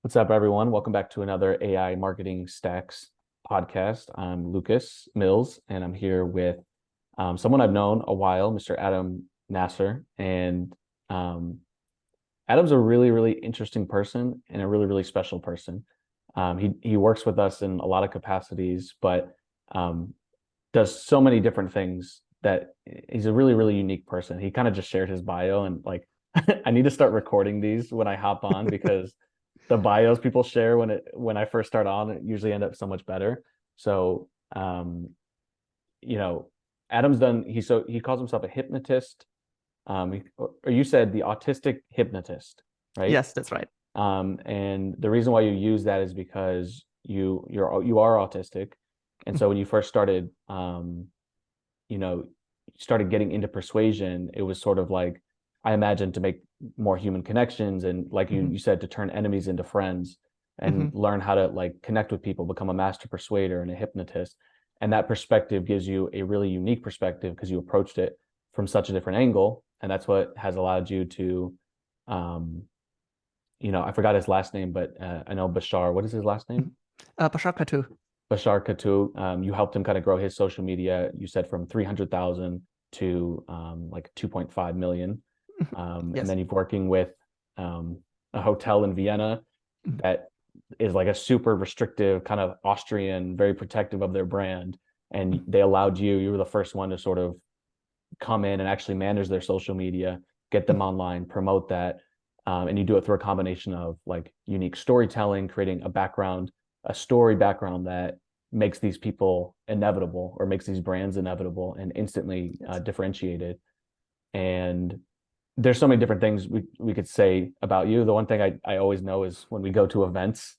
What's up, everyone? Welcome back to another AI Marketing Stacks podcast. I'm Lucas Mills, and I'm here with someone I've known a while, Mr. Adam Nasser. And Adam's a really, really interesting person and a really, really special person. He works with us in a lot of capacities, but does so many different things that he's a really, really unique person. He kind of just shared his bio, and like I need to start recording these when I hop on because the bios people share when I first start on, it usually end up so much better. So Adam's done he calls himself a hypnotist. Or you said the autistic hypnotist, right? Yes, that's right. And the reason why you use that is because you are autistic. And so when you first started started getting into persuasion, it was sort of like, I imagine, to make more human connections, and like you said, to turn enemies into friends and learn how to like connect with people, become a master persuader and a hypnotist. And that perspective gives you a really unique perspective because you approached it from such a different angle. And that's what has allowed you to, I forgot his last name, but I know Bashar. What is his last name? Bashar Katu. Bashar Katu. You helped him kind of grow his social media. You said from 300,000 to like 2.5 million. Yes. And then you're working with a hotel in Vienna that is like a super restrictive kind of Austrian, very protective of their brand. And they allowed you were the first one to sort of come in and actually manage their social media, get them online, promote that. And you do it through a combination of like unique storytelling, creating a story background that makes these people inevitable or makes these brands inevitable and instantly differentiated. And there's so many different things we could say about you. The one thing I always know is when we go to events,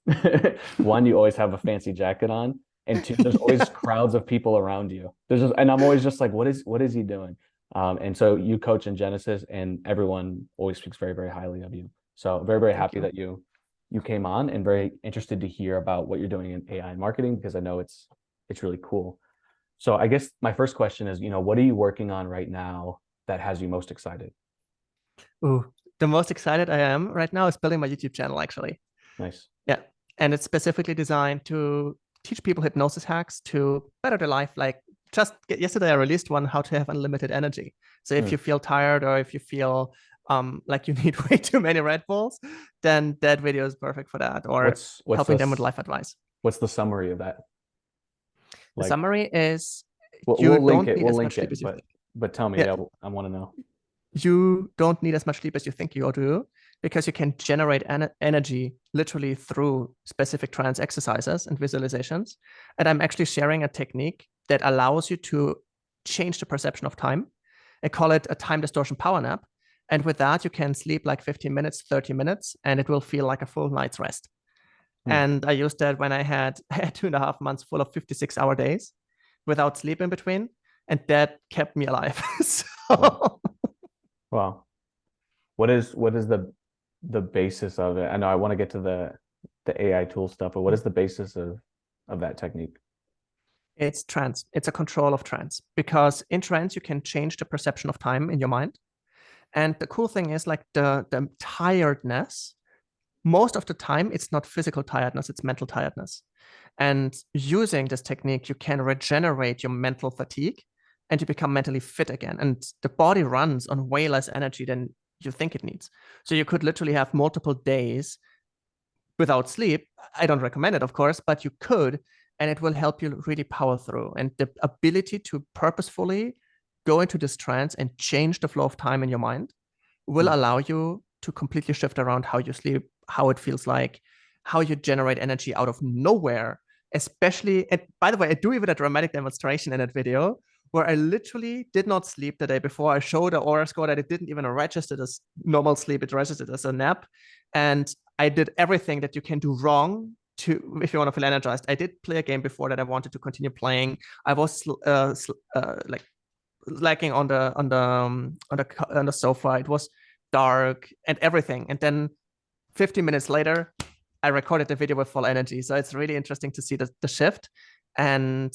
one, you always have a fancy jacket on, and two, there's always crowds of people around you. And I'm always just like, what is he doing? And so you coach in Genesis, and everyone always speaks very, very highly of you. So very, very happy that you came on, and very interested to hear about what you're doing in AI marketing, because I know it's really cool. So I guess my first question is, what are you working on right now that has you most excited? Ooh, the most excited I am right now is building my YouTube channel, actually. Nice. Yeah. And it's specifically designed to teach people hypnosis hacks to better their life. Like yesterday, I released one, how to have unlimited energy. So if you feel tired, or if you feel like you need way too many Red Bulls, then that video is perfect for that. Or what's helping them with life advice. What's the summary of that? The summary is we'll link it, but tell me, I want to know. You don't need as much sleep as you think you do, because you can generate energy literally through specific trance exercises and visualizations. And I'm actually sharing a technique that allows you to change the perception of time. I call it a time distortion power nap. And with that, you can sleep like 15 minutes, 30 minutes, and it will feel like a full night's rest. And I used that when I had 2.5 months full of 56-hour days without sleep in between. And that kept me alive. Wow. What is the basis of it? I know I want to get to the AI tool stuff, but what is the basis of that technique? It's trance. It's a control of trance, because in trance you can change the perception of time in your mind. And the cool thing is, like, the tiredness, most of the time it's not physical tiredness, it's mental tiredness. And using this technique, you can regenerate your mental fatigue, and you become mentally fit again. And the body runs on way less energy than you think it needs. So you could literally have multiple days without sleep. I don't recommend it, of course, but you could, and it will help you really power through. And the ability to purposefully go into this trance and change the flow of time in your mind will allow you to completely shift around how you sleep, how it feels like, how you generate energy out of nowhere. Especially, and by the way, I do even a dramatic demonstration in that video where I literally did not sleep the day before. I showed the Aura score that it didn't even register as normal sleep. It registered as a nap. And I did everything that you can do wrong if you want to feel energized. I did play a game before that I wanted to continue playing. I was like lacking on the sofa. It was dark and everything. And then 15 minutes later, I recorded the video with full energy. So it's really interesting to see the shift. And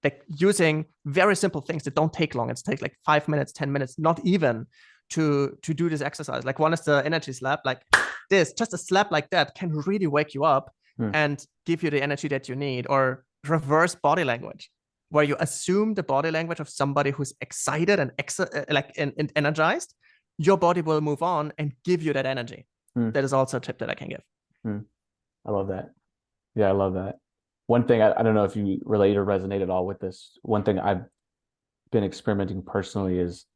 like using very simple things that don't take long. It takes like 5 minutes, 10 minutes, not even, to do this exercise. Like one is the energy slap, like this, just a slap like that can really wake you up and give you the energy that you need. Or reverse body language, where you assume the body language of somebody who's excited and and energized. Your body will move on and give you that energy. That is also a tip that I can give. I love that. Yeah, I love that. One thing, I don't know if you relate or resonate at all with this. One thing I've been experimenting personally is,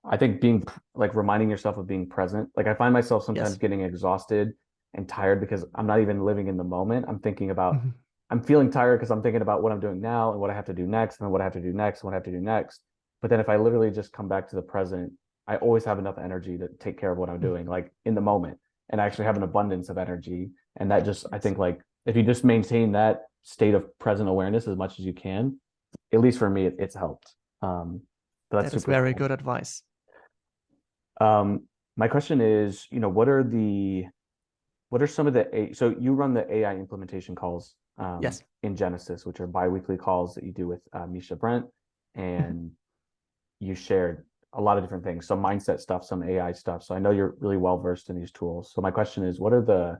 I think being like reminding yourself of being present. Like I find myself sometimes getting exhausted and tired because I'm not even living in the moment. I'm thinking about, I'm feeling tired because I'm thinking about what I'm doing now and what I have to do next and what I have to do next and what I have to do next. But then if I literally just come back to the present, I always have enough energy to take care of what I'm doing, like in the moment, and I actually have an abundance of energy. And that just, I think like, if you just maintain that state of present awareness as much as you can, at least for me, it's helped. But that is very good advice. My question is, what are some of the, so you run the AI implementation calls in Genesis, which are bi-weekly calls that you do with Misha Brent, and you shared a lot of different things, some mindset stuff, some AI stuff. So I know you're really well versed in these tools. So my question is, what are the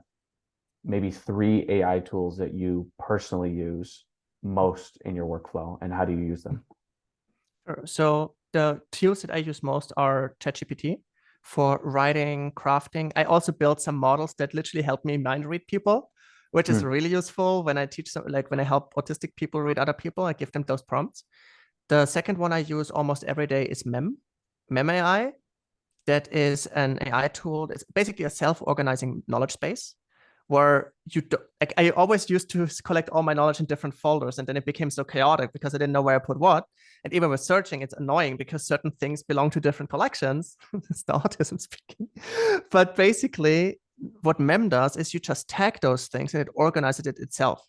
maybe 3 AI tools that you personally use most in your workflow, and how do you use them? So the tools that I use most are ChatGPT for writing, crafting. I also built some models that literally help me mind read people, which is really useful when I teach when I help autistic people read other people. I give them those prompts. The second one I use almost every day is Mem AI. That is an AI tool. It's basically a self-organizing knowledge space, where you do, like I always used to collect all my knowledge in different folders, and then it became so chaotic because I didn't know where I put what. And even with searching, it's annoying because certain things belong to different collections. It's the autism speaking. But basically, what Mem does is you just tag those things and it organizes it itself.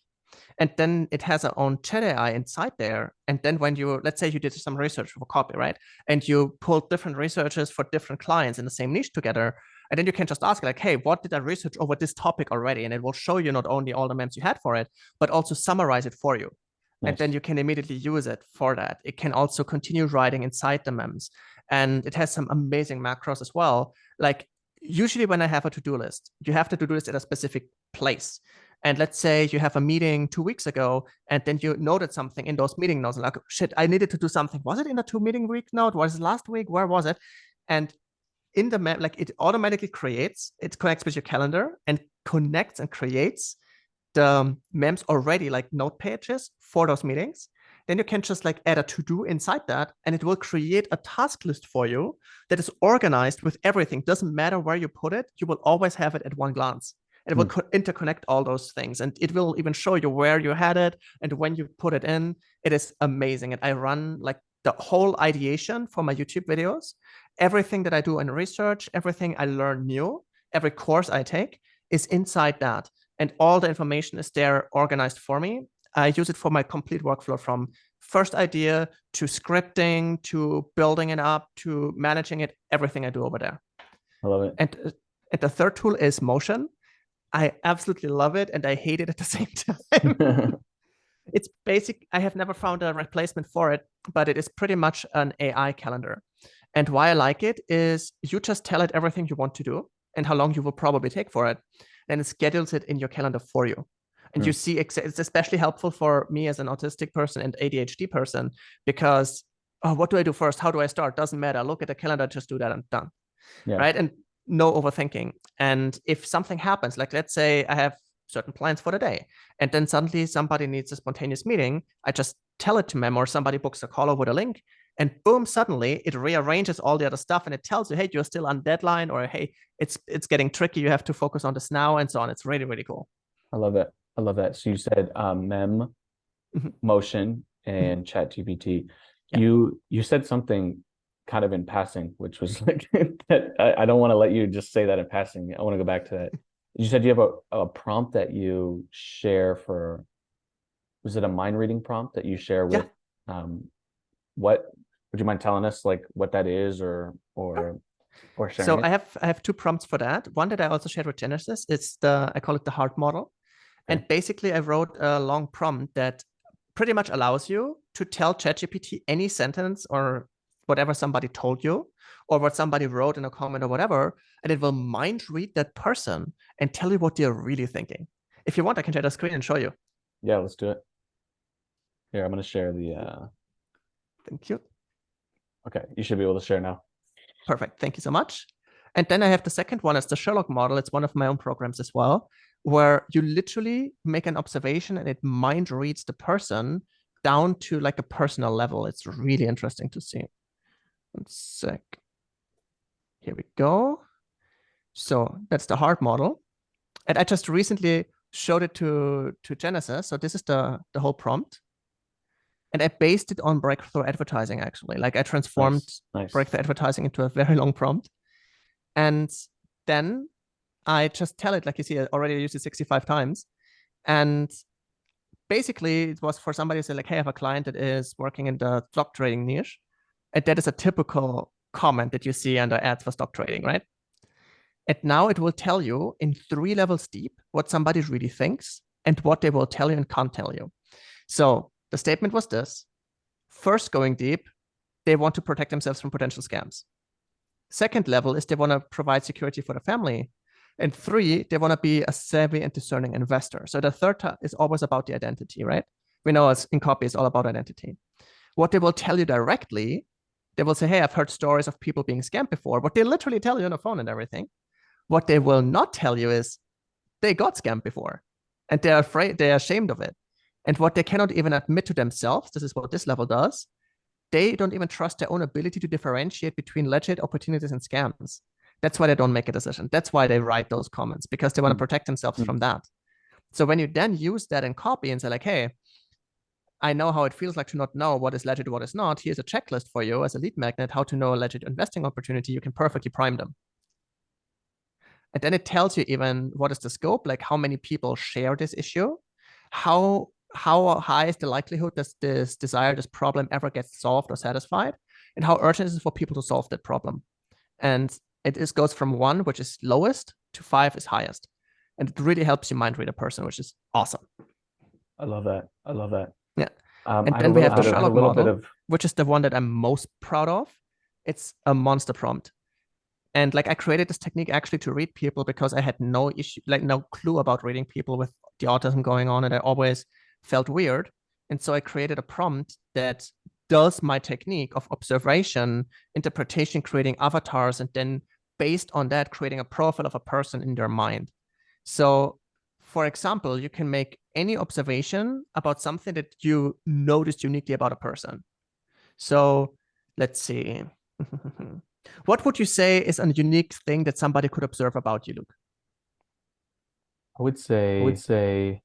And then it has its own chat AI inside there. And then when you, let's say you did some research for copy, right? And you pulled different researchers for different clients in the same niche together. And then you can just ask like, hey, what did I research over this topic already? And it will show you not only all the memes you had for it, but also summarize it for you. Nice. And then you can immediately use it for that. It can also continue writing inside the memes. And it has some amazing macros as well. Like usually when I have a to-do list, you have the to-do list at a specific place. And let's say you have a meeting 2 weeks ago, and then you noted something in those meeting notes, like, shit, I needed to do something. Was it in the 2 meeting week note? Was it last week? Where was it? And in the map, like it automatically creates, it connects with your calendar and connects and creates the memes already, like note pages for those meetings. Then you can just like add a to-do inside that, and it will create a task list for you that is organized with everything. Doesn't matter where you put it, you will always have it at one glance. And it will interconnect all those things. And it will even show you where you had it and when you put it in. It is amazing. And I run like the whole ideation for my YouTube videos. Everything that I do in research, everything I learn new, every course I take is inside that. And all the information is there organized for me. I use it for my complete workflow, from first idea to scripting, to building it up, to managing it, everything I do over there. I love it. And the third tool is Motion. I absolutely love it and I hate it at the same time. It's basic. I have never found a replacement for it, but it is pretty much an AI calendar. And why I like it is you just tell it everything you want to do and how long you will probably take for it. And it schedules it in your calendar for you. And you see, it's especially helpful for me as an autistic person and ADHD person, because, oh, what do I do first? How do I start? Doesn't matter. Look at the calendar, just do that and done. Yeah. Right. And no overthinking. And if something happens, like let's say I have certain plans for the day, and then suddenly somebody needs a spontaneous meeting, I just tell it to Mem, or somebody books a call over the link, and boom, suddenly it rearranges all the other stuff and it tells you, hey, you're still on deadline, or hey, it's getting tricky, you have to focus on this now, and so on. It's really, really cool. I love it. I love that. So you said Mem, Motion, and ChatGPT. Yeah. You said something kind of in passing, which was like that I don't want to let you just say that in passing. I want to go back to that. You said you have a prompt that you share for, was it a mind reading prompt that you share with, what would you mind telling us like what that is, or sharing So it? I have 2 prompts for that. One that I also shared with Genesis, it's I call it the heart model. Okay. And basically I wrote a long prompt that pretty much allows you to tell ChatGPT any sentence or whatever somebody told you or what somebody wrote in a comment or whatever, and it will mind read that person and tell you what they're really thinking. If you want, I can share the screen and show you. Yeah, let's do it. Here, I'm going to share the... Thank you. Okay, you should be able to share now. Perfect. Thank you so much. And then I have the second one. It's the Sherlock model. It's one of my own programs as well, where you literally make an observation and it mind reads the person down to like a personal level. It's really interesting to see. 1 sec. Here we go. So that's the hard model. And I just recently showed it to Genesis. So this is the whole prompt. And I based it on breakthrough advertising, actually. Like I transformed breakthrough advertising into a very long prompt. And then I just tell it, like you see, I already used it 65 times. And basically it was for somebody to say like, hey, I have a client that is working in the stock trading niche. And that is a typical comment that you see under ads for stock trading, right? And now it will tell you in 3 levels deep what somebody really thinks and what they will tell you and can't tell you. So the statement was this: first, going deep, they want to protect themselves from potential scams. Second level is they want to provide security for the family. And 3, they want to be a savvy and discerning investor. So the third is always about the identity, right? We know as in copy, it's all about identity. What they will tell you directly, they will say, hey, I've heard stories of people being scammed before, but they literally tell you on the phone and everything. What they will not tell you is they got scammed before and they're afraid, they're ashamed of it. And what they cannot even admit to themselves, this is what this level does, they don't even trust their own ability to differentiate between legit opportunities and scams. That's why they don't make a decision. That's why they write those comments, because they want to protect themselves from that. So when you then use that in copy and say like, hey, I know how it feels like to not know what is legit, what is not. Here's a checklist for you as a lead magnet, how to know a legit investing opportunity. You can perfectly prime them. And then it tells you even what is the scope, like how many people share this issue, how high is the likelihood that this problem ever gets solved or satisfied, and how urgent is it for people to solve that problem. And it goes from 1, which is lowest, to 5 is highest. And it really helps you mind read a person, which is awesome. I love that. I love that. Yeah. And then we have the Sherlock model, which is the one that I'm most proud of. It's a monster prompt. And like I created this technique actually to read people because I had no issue, like no clue about reading people with the autism going on. And I always felt weird. And so I created a prompt that does my technique of observation, interpretation, creating avatars, and then based on that, creating a profile of a person in their mind. So for example, you can make any observation about something that you noticed uniquely about a person. So let's see. What would you say is a unique thing that somebody could observe about you, Luke? I would say,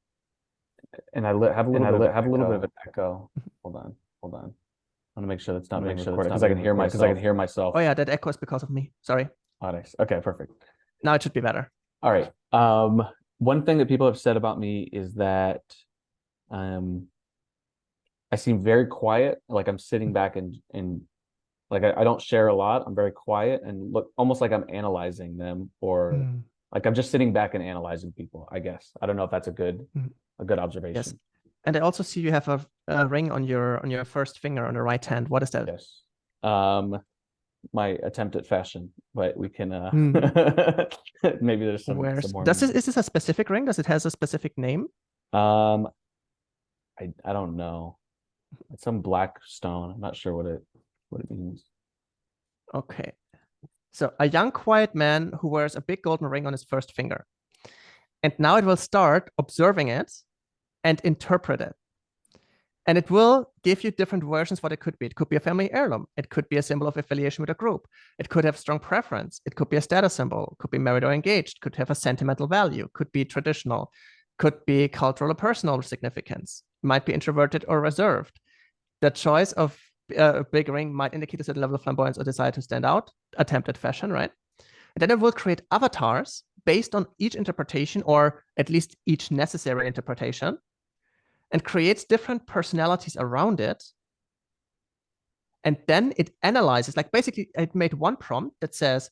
and I have a little bit of an echo. Hold on. I want to make sure that's not being recorded because I can hear myself. Oh yeah, that echo is because of me. Sorry. Oh, nice. Okay, perfect. Now it should be better. All right. One thing that people have said about me is that I seem very quiet, like I'm sitting back and like I don't share a lot. I'm very quiet and look almost like I'm analyzing them, or like I'm just sitting back and analyzing people, I guess. I don't know if that's a good observation. Yes. And I also see you have a ring on your first finger on the right hand. What is that? Yes. My attempt at fashion, but we can maybe there's some more. Is this a specific ring? Does it has a specific name? I don't know. It's some black stone. I'm not sure what it means. Okay. So a young, quiet man who wears a big golden ring on his first finger. And now it will start observing it and interpret it. And it will give you different versions what it could be. It could be a family heirloom. It could be a symbol of affiliation with a group. It could have strong preference. It could be a status symbol. It could be married or engaged. It could have a sentimental value. Could be traditional. Could be cultural or personal significance. Might be introverted or reserved. The choice of a big ring might indicate a certain level of flamboyance or desire to stand out, attempt at fashion, right? And then it will create avatars based on each interpretation, or at least each necessary interpretation, and creates different personalities around it. And then it analyzes, like basically it made one prompt that says,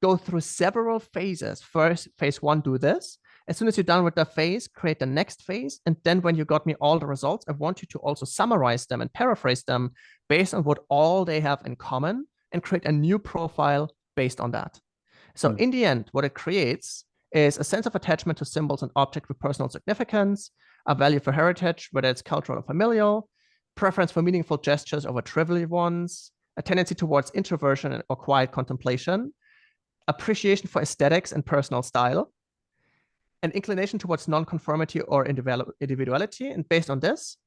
go through several phases. First, phase 1, do this. As soon as you're done with the phase, create the next phase. And then when you got me all the results, I want you to also summarize them and paraphrase them based on what all they have in common and create a new profile based on that. So in the end, what it creates is a sense of attachment to symbols and objects with personal significance, a value for heritage, whether it's cultural or familial, preference for meaningful gestures over trivial ones, a tendency towards introversion or quiet contemplation, appreciation for aesthetics and personal style, an inclination towards nonconformity or individuality. And based on this,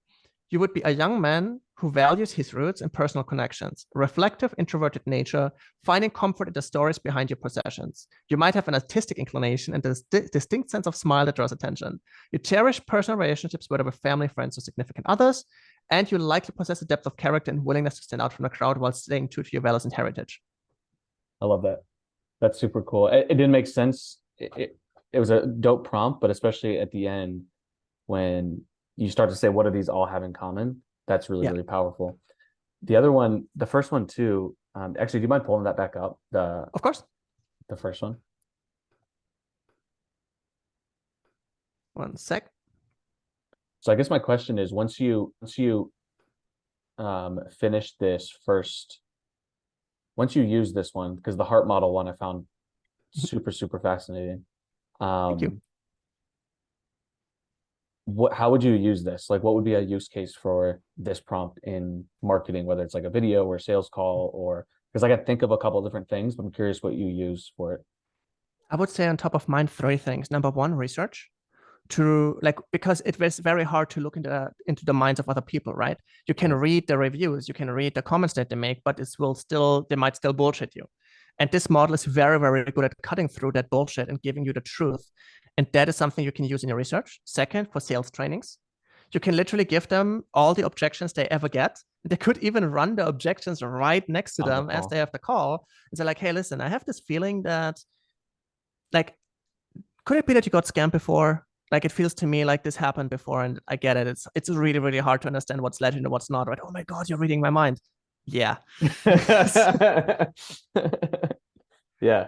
you would be a young man who values his roots and personal connections, reflective, introverted nature, finding comfort in the stories behind your possessions. You might have an artistic inclination and a distinct sense of smile that draws attention. You cherish personal relationships, whether with family, friends, or significant others, and you likely possess a depth of character and willingness to stand out from the crowd while staying true to your values and heritage. I love that. That's super cool. It didn't make sense. It was a dope prompt, but especially at the end when you start to say, what do these all have in common? That's really, really powerful. The other one, the first one too, actually, do you mind pulling that back up? Of course. The first one. One sec. So I guess my question is, once you finish this first, once you use this one, because the heart model one I found super, super fascinating. Thank you. How would you use this? Like, what would be a use case for this prompt in marketing, whether it's like a video or a sales call, or because I got to think of a couple of different things, but I'm curious what you use for it. I would say on top of mind, 3 things. Number 1, research. Because it was very hard to look into the minds of other people, right? You can read the reviews, you can read the comments that they make, but they might still bullshit you. And this model is very, very good at cutting through that bullshit and giving you the truth. And that is something you can use in your research. Second, for sales trainings, you can literally give them all the objections they ever get. They could even run the objections right next to them as they have the call. And say like, hey, listen, I have this feeling that, like, could it be that you got scammed before? Like, it feels to me like this happened before, and I get it. It's really, really hard to understand what's legend and what's not, right? Oh my God, you're reading my mind. Yeah. Yeah.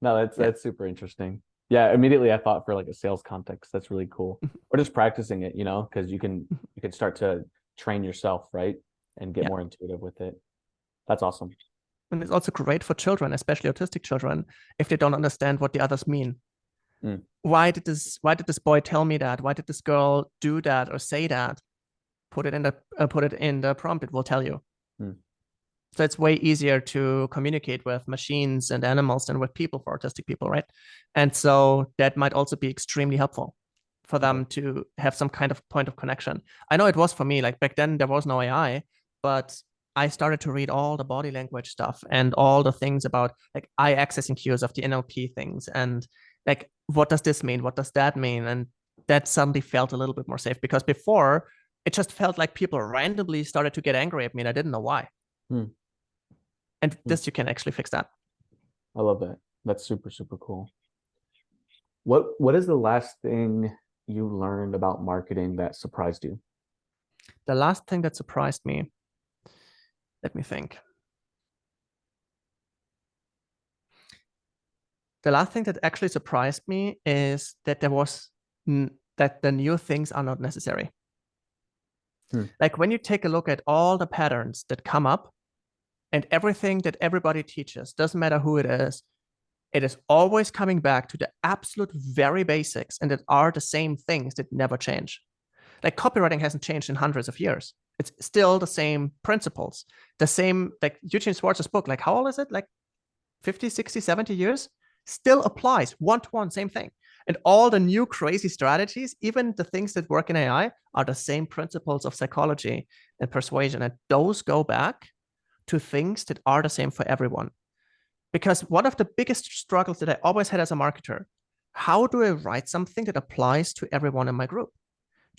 No, that's super interesting. Yeah, immediately I thought for like a sales context, that's really cool. Or just practicing it, because you can start to train yourself, right? And get more intuitive with it. That's awesome. And it's also great for children, especially autistic children, if they don't understand what the others mean. Why did this boy tell me that? Why did this girl do that or say that? Put it in the prompt, it will tell you. So it's way easier to communicate with machines and animals than with people for autistic people, right? And so that might also be extremely helpful for them to have some kind of point of connection. I know it was for me, like back then there was no AI, but I started to read all the body language stuff and all the things about like eye accessing cues of the NLP things. And like, what does this mean? What does that mean? And that suddenly felt a little bit more safe, because before it just felt like people randomly started to get angry at me and I didn't know why. And this, you can actually fix that. I love that. That's super, super cool. What is the last thing you learned about marketing that surprised you? The last thing that surprised me, let me think. The last thing that actually surprised me is that that the new things are not necessary. Like when you take a look at all the patterns that come up and everything that everybody teaches, doesn't matter who it is always coming back to the absolute very basics, and that are the same things that never change. Like copywriting hasn't changed in hundreds of years. It's still the same principles, the same, like Eugene Schwartz's book, like how old is it? Like 50, 60, 70 years? Still applies one-to-one, same thing. And all the new crazy strategies, even the things that work in AI, are the same principles of psychology and persuasion. And those go back to things that are the same for everyone. Because one of the biggest struggles that I always had as a marketer, how do I write something that applies to everyone in my group,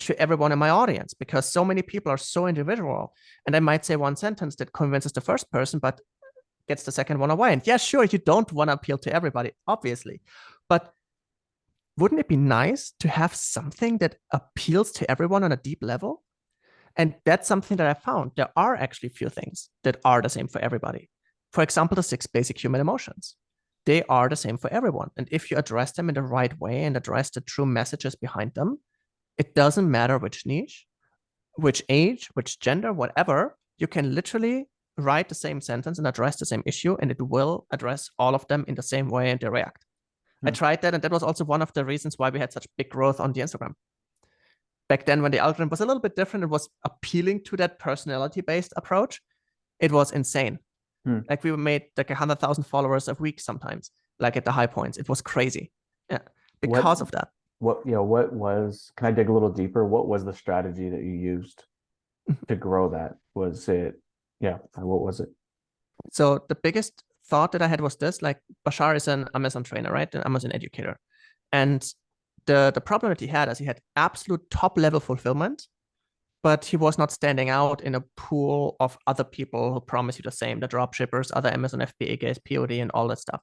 to everyone in my audience? Because so many people are so individual. And I might say one sentence that convinces the first person, but gets the second one away. And yeah, sure, you don't want to appeal to everybody, obviously. But wouldn't it be nice to have something that appeals to everyone on a deep level? And that's something that I found. There are actually few things that are the same for everybody. For example, the 6 basic human emotions. they are the same for everyone. And if you address them in the right way and address the true messages behind them, it doesn't matter which niche, which age, which gender, whatever, you can literally write the same sentence and address the same issue, and it will address all of them in the same way and they react. I tried that, and that was also one of the reasons why we had such big growth on the Instagram. Back then, when the algorithm was a little bit different, it was appealing to that personality-based approach. It was insane. Like we made like 100,000 followers a week sometimes, like at the high points. It was crazy. Yeah, because of that. Can I dig a little deeper? What was the strategy that you used to grow that? What was it? So the biggest thought that I had was this, like Bashar is an Amazon trainer, right? An Amazon educator. And the problem that he had is he had absolute top level fulfillment, but he was not standing out in a pool of other people who promise you the same, the drop shippers, other Amazon FBA guys, POD, and all that stuff.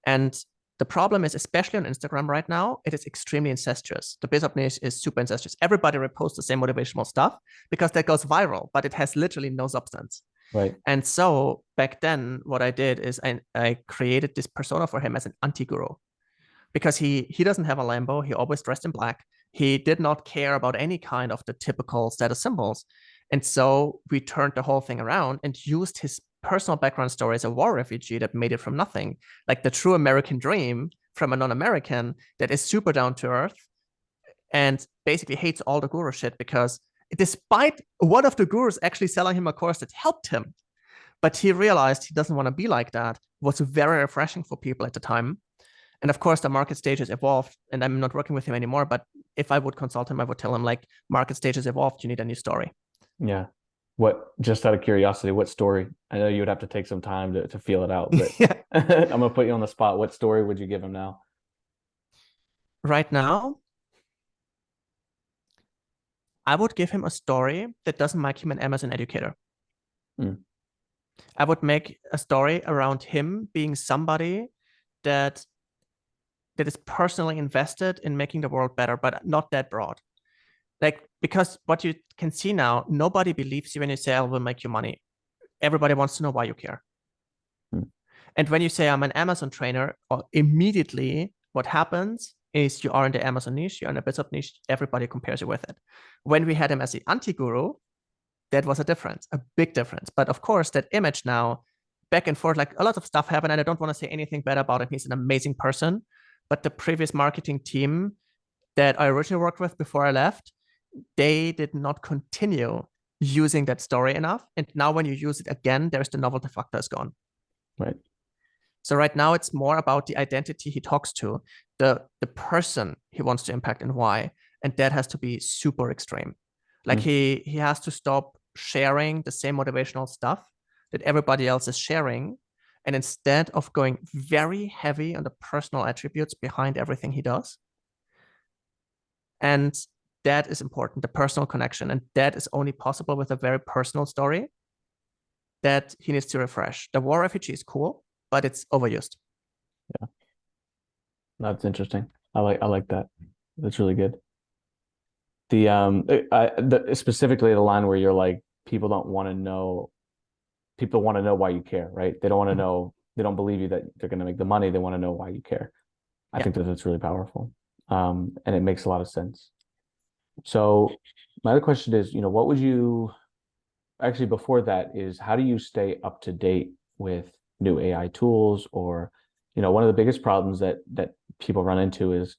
And the problem is, especially on Instagram right now, it is extremely incestuous. The biz niche is super incestuous. Everybody reposts the same motivational stuff because that goes viral, but it has literally no substance. Right. And so back then, what I did is I created this persona for him as an anti-guru, because he doesn't have a Lambo. He always dressed in black. He did not care about any kind of the typical status symbols. And so we turned the whole thing around and used his personal background story as a war refugee that made it from nothing, like the true American dream from a non-American that is super down to earth and basically hates all the guru shit, because despite one of the gurus actually selling him a course that helped him, but he realized he doesn't want to be like that. It was very refreshing for people at the time. And of course, the market stage has evolved, and I'm not working with him anymore. But if I would consult him, I would tell him, like, market stage has evolved. You need a new story. Yeah. Just out of curiosity, what story? I know you would have to take some time to feel it out, but yeah. I'm going to put you on the spot. What story would you give him now? Right now, I would give him a story that doesn't make him an Amazon educator. I would make a story around him being somebody that is personally invested in making the world better, but not that broad. Like, because what you can see now, nobody believes you when you say, I will make you money. Everybody wants to know why you care. And when you say, I'm an Amazon trainer, immediately what happens is you are in the Amazon niche, you're in a business niche, everybody compares you with it. When we had him as the anti-guru, that was a difference, a big difference. But of course, that image now, back and forth, like a lot of stuff happened, and I don't want to say anything bad about him. He's an amazing person. But the previous marketing team that I originally worked with before I left, they did not continue using that story enough. And now when you use it again, there's the novelty factor is gone. Right. So right now it's more about the identity he talks to, the person he wants to impact and why. And that has to be super extreme. Like he has to stop sharing the same motivational stuff that everybody else is sharing. And instead of going very heavy on the personal attributes behind everything he does. And that is important, the personal connection. And that is only possible with a very personal story that he needs to refresh. The war refugee is cool, but it's overused. Yeah. That's interesting. I like that. That's really good. Specifically the line where you're like, people want to know why you care, right? They don't want to know, they don't believe you that they're going to make the money. They want to know why you care. I think that's really powerful. And it makes a lot of sense. So my other question is, what would you actually, before that, is how do you stay up to date with new AI tools? Or, one of the biggest problems that people run into is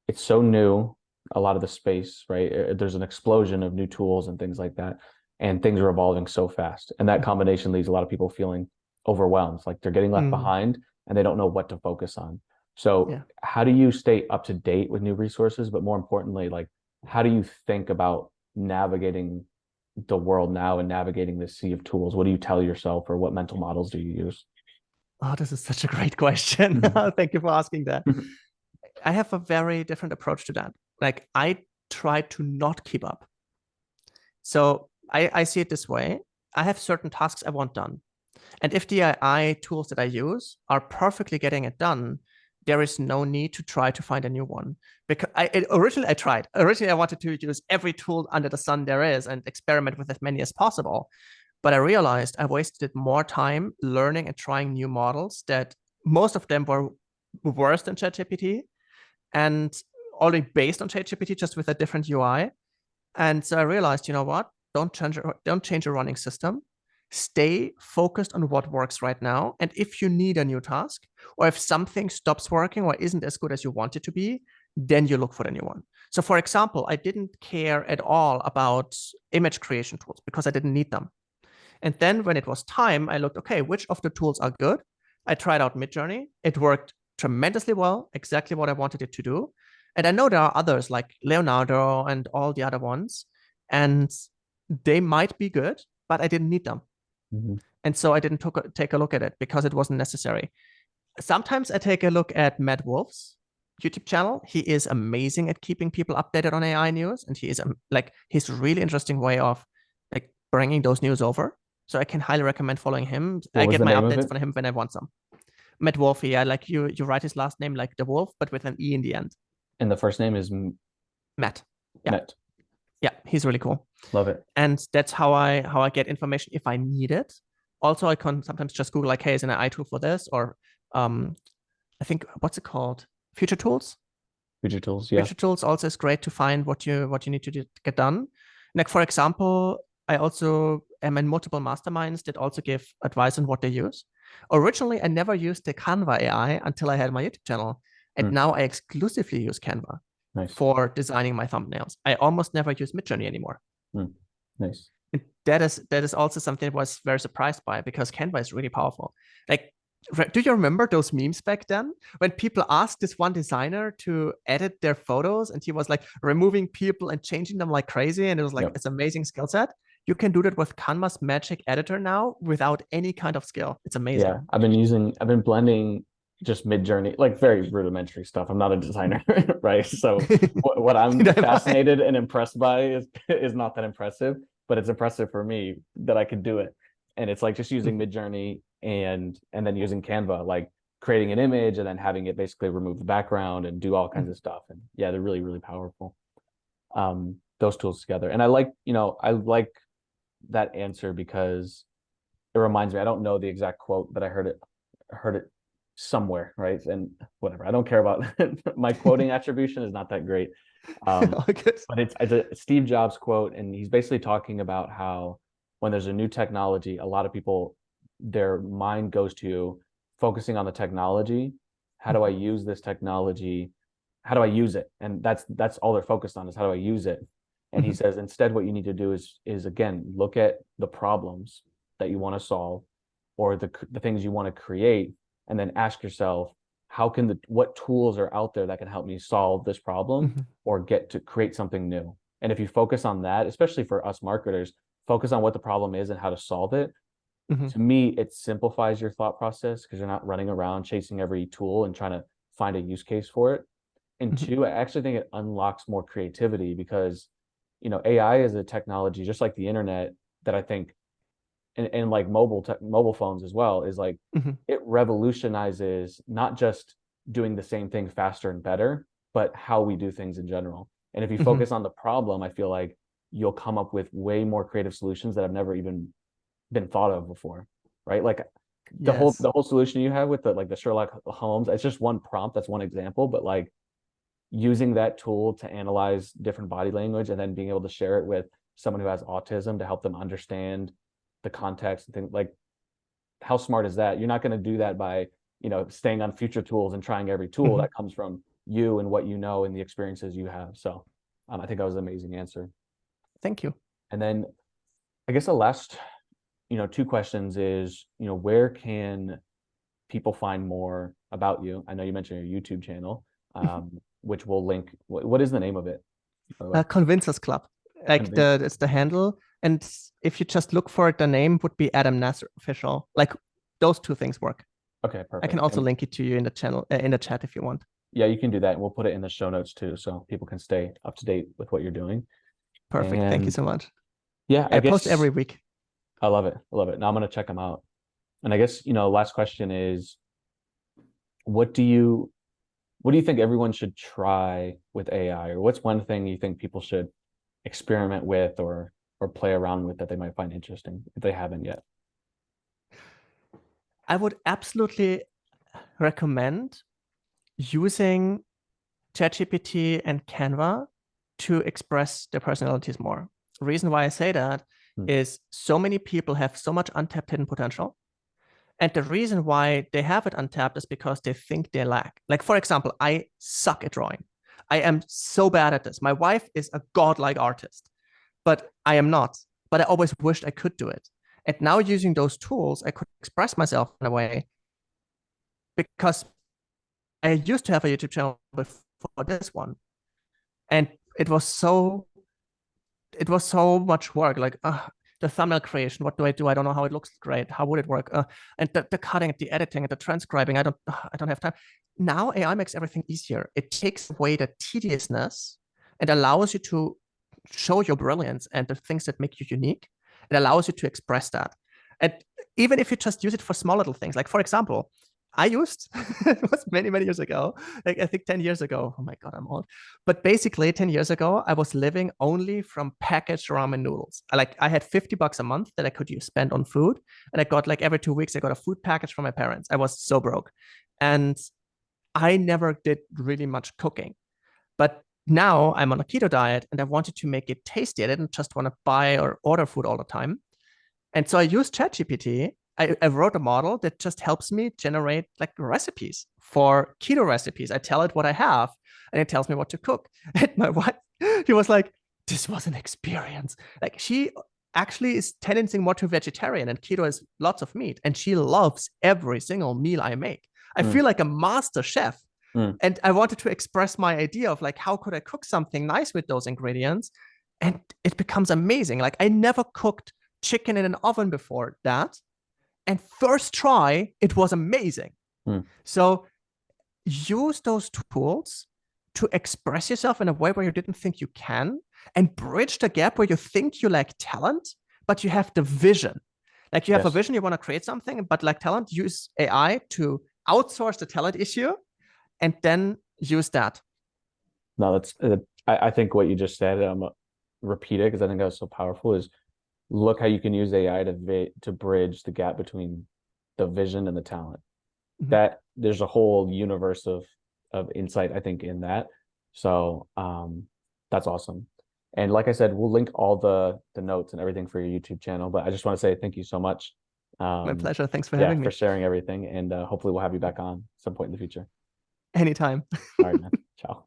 it's so new, a lot of the space, right? There's an explosion of new tools and things like that, and things are evolving so fast. And that combination leaves a lot of people feeling overwhelmed, like they're getting left behind and they don't know what to focus on. So how do you stay up to date with new resources? But more importantly, like, how do you think about navigating the world now and navigating this sea of tools? What do you tell yourself, or what mental models do you use? Oh, this is such a great question. Thank you for asking that. I have a very different approach to that. Like, I try to not keep up. So I see it this way. I have certain tasks I want done. And if the AI tools that I use are perfectly getting it done, there is no need to try to find a new one. Because originally I tried. Originally, I wanted to use every tool under the sun there is and experiment with as many as possible. But I realized I wasted more time learning and trying new models that most of them were worse than ChatGPT and already based on ChatGPT, just with a different UI. And so I realized, you know what? Don't change your running system. Stay focused on what works right now. And if you need a new task, or if something stops working or isn't as good as you want it to be, then you look for the new one. So for example, I didn't care at all about image creation tools because I didn't need them. And then when it was time, I looked, okay, which of the tools are good? I tried out Midjourney. It worked tremendously well, exactly what I wanted it to do. And I know there are others like Leonardo and all the other ones, and they might be good, but I didn't need them. Mm-hmm. And so I didn't take a look at it because it wasn't necessary. Sometimes I take a look at Matt Wolf's YouTube channel. He is amazing at keeping people updated on AI news, and he is like his really interesting way of like bringing those news over. So I can highly recommend following him. I get my updates from him when I want some. Matt Wolf, yeah, like you write his last name like the wolf, but with an E in the end. And the first name is Matt. Yeah. Matt. Yeah, he's really cool. Love it. And that's how I get information if I need it. Also, I can sometimes just Google like, hey, is an AI tool for this? Or I think, what's it called? Future Tools? Future Tools, yeah. Future Tools also is great to find what you need to get done. Like, for example, I also am in multiple masterminds that also give advice on what they use. Originally, I never used the Canva AI until I had my YouTube channel. And now I exclusively use Canva for designing my thumbnails. I almost never use Midjourney anymore. Nice. And that is also something I was very surprised by because Canva is really powerful. Like, do you remember those memes back then when people asked this one designer to edit their photos and he was like removing people and changing them like crazy? And it was like this amazing skill set. You can do that with Canva's magic editor now without any kind of skill. It's amazing. Yeah, I've been blending just Midjourney, like very rudimentary stuff. I'm not a designer, right? So what I'm fascinated and impressed by is not that impressive, but it's impressive for me that I could do it. And it's like just using Midjourney and then using Canva, like creating an image and then having it basically remove the background and do all kinds of stuff. And yeah, they're really, really powerful. Those tools together. And I like that answer because it reminds me, I don't know the exact quote, but I heard it somewhere, right? And whatever, I don't care about my quoting attribution is not that great. But it's a Steve Jobs quote, and he's basically talking about how when there's a new technology, a lot of people, their mind goes to focusing on the technology. How do I use this technology? How do I use it? And that's all they're focused on is how do I use it? And he says, instead, what you need to do is again, look at the problems that you want to solve or the things you want to create, and then ask yourself, what tools are out there that can help me solve this problem or get to create something new? And if you focus on that, especially for us marketers, focus on what the problem is and how to solve it. To me, it simplifies your thought process because you're not running around chasing every tool and trying to find a use case for it. And two, I actually think it unlocks more creativity because AI is a technology just like the internet that I think, and like mobile phones as well, is like it revolutionizes not just doing the same thing faster and better, but how we do things in general. And if you focus on the problem, I feel like you'll come up with way more creative solutions that have never even been thought of before, right? Like the whole solution you have with the Sherlock Holmes, it's just one prompt, that's one example, but like using that tool to analyze different body language and then being able to share it with someone who has autism to help them understand the context and things, like how smart is that? You're not going to do that by staying on future tools and trying every tool. That comes from you and what you know and the experiences you have. So I think that was an amazing answer. Thank you. And then I guess the last two questions is where can people find more about you? I know you mentioned your YouTube channel, which we'll link. What is the name of it? Convincers Club. Like it's the handle. And if you just look for it, the name would be Adam Nasser Official. Like those two things work. Okay, perfect. I can also link it to you in the channel, in the chat if you want. Yeah, you can do that. And we'll put it in the show notes too, so people can stay up to date with what you're doing. Perfect. Thank you so much. Yeah, I post every week. I love it. I love it. Now I'm going to check them out. And I guess, last question is, what do you think everyone should try with AI? Or what's one thing you think people should experiment with or play around with that they might find interesting if they haven't yet? I would absolutely recommend using ChatGPT and Canva to express their personalities more. The reason why I say that is so many people have so much untapped hidden potential. And the reason why they have it untapped is because they think they lack. Like, for example, I suck at drawing. I am so bad at this. My wife is a godlike artist, but I am not. But I always wished I could do it. And now using those tools, I could express myself in a way, because I used to have a YouTube channel before this one. And it was so much work. Like, the thumbnail creation, what do? I don't know how it looks great. How would it work? And the cutting, the editing, and the transcribing, I don't have time. Now AI makes everything easier. It takes away the tediousness and allows you to show your brilliance and the things that make you unique. It allows you to express that. And even if you just use it for small little things, like, for example, I used, it was many, many years ago, like I think 10 years ago. Oh my God, I'm old. But basically 10 years ago, I was living only from packaged ramen noodles. I had $50 a month that I could spend on food. And I got, like, every 2 weeks, I got a food package from my parents. I was so broke. And I never did really much cooking. But now I'm on a keto diet and I wanted to make it tasty. I didn't just want to buy or order food all the time. And so I used ChatGPT. I wrote a model that just helps me generate, like, recipes for keto recipes. I tell it what I have and it tells me what to cook. And my wife, she was like, this was an experience. Like, she actually is tendencing more to vegetarian, and keto is lots of meat. And she loves every single meal I make. I feel like a master chef. And I wanted to express my idea of, like, how could I cook something nice with those ingredients? And it becomes amazing. Like, I never cooked chicken in an oven before that. And first try, it was amazing. So use those tools to express yourself in a way where you didn't think you can, and bridge the gap where you think you lack talent, but you have the vision. Like, you have a vision, you want to create something, but lack talent, use AI to outsource the talent issue and then use that. No, that's, I think what you just said, repeat it because I think that was so powerful, is look how you can use AI to bridge the gap between the vision and the talent. That there's a whole universe of insight, I think, in that. So that's awesome. And like I said, we'll link all the notes and everything for your YouTube channel. But I just want to say thank you so much. My pleasure. Thanks for having me. For sharing everything. And hopefully we'll have you back on some point in the future. Anytime. All right, man. Ciao.